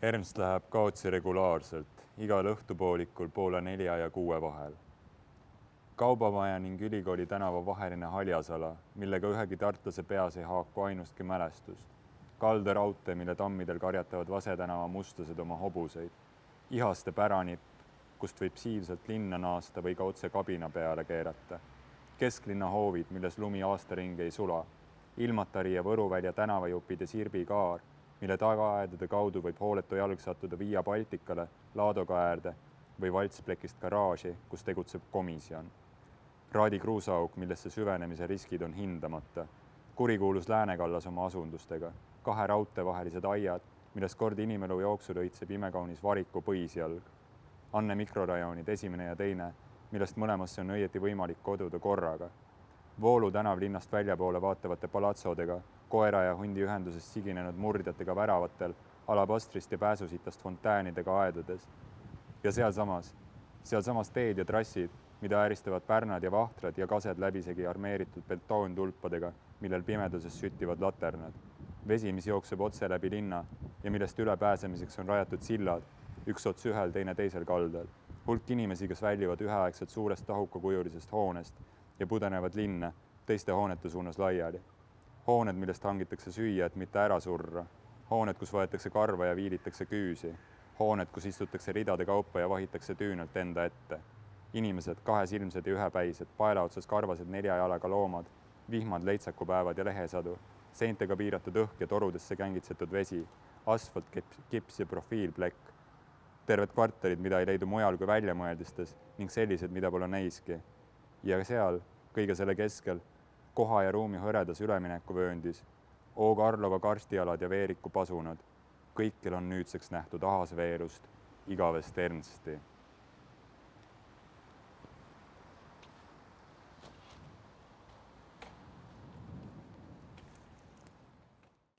Ernst läheb kaotsi regulaarselt, igal õhtupoolikul 3:30 ja 6 vahel. Kaubamaja ning ülikooli tänava vaheline haljasala, millega ühegi tartlase peas ei haaku ainustki mälestust. Kalderaudtee, mille tammidel karjatavad Vase tänava mustlased oma hobuseid. Ihaste päranipp, kust võib siivselt linna naasta või ka otse kabina peale keerata. Kesklinna hoovid, milles lumi aastaringi ei sula. Ilmatari ja Võruvälja tänavajupid ja Sirbi kaar, mille tagaaedade kaudu võib hooletu jalg sattuda Via Balticale, Laadoga äärde või Valtsplekist garaaži, kus tegutseb komisjon. Raadi kruusaauk, millesse süvenemise riskid on hindamata. Kurikuulus Läänekallas oma asundustega. 2 raudtee vahelised aiad, millest kord inimelu jooksul õitseb imekaunis Variku põisjalg. Anne mikrorajoonid 1. ja 2, millest mõlemasse on õieti võimalik koduda korraga. Voolu tänav linnast väljapoole vaatavate palatsodega, koera ja hundi ühendusest siginenud murdjatega väravatel, alabastrist ja pääsusitast fontäänidega aedades. Ja sealsamas teed ja trassid, mida ääristavad pärnad ja vahtrad ja kased läbisegi armeeritud betoontulpadega, millel pimeduses süttivad laternad. Vesi, mis jookseb otse läbi linna ja millest ülepääsemiseks on rajatud sillad, üks ots ühel, teine teisel kaldal. Hulk inimesi, kes väljuvad üheaegselt suurest tahukakujulisest hoonest ja pudenevad linna teiste hoonete suunas laiali. Hooned, millest hangitakse süüa, et mitte ära surra. Hooned, kus võetakse karva ja viilitakse küüsi. Hooned, kus istutakse ridade kaupa ja vahitakse tüünelt enda ette. Inimesed, kahesilmsed ja ühepäised, paelaotsas karvased 4 jalaga loomad, vihmad, leitsakupäevad ja lehesadu, seintega piiratud õhk ja torudesse kängitsetud vesi, asfalt, kips ja profiilplekk. Terved kvartalid, mida ei leidu mujal kui väljamõeldistes ning sellised, mida pole neiski. Ja seal, kõige selle keskel, koha ja ruumi hõredas üleminekuvööndis, O. Karlova karstialad ja Veeriku pasunad. Kõikjal on nüüdseks nähtud ahasveerust, igavest Ernsti.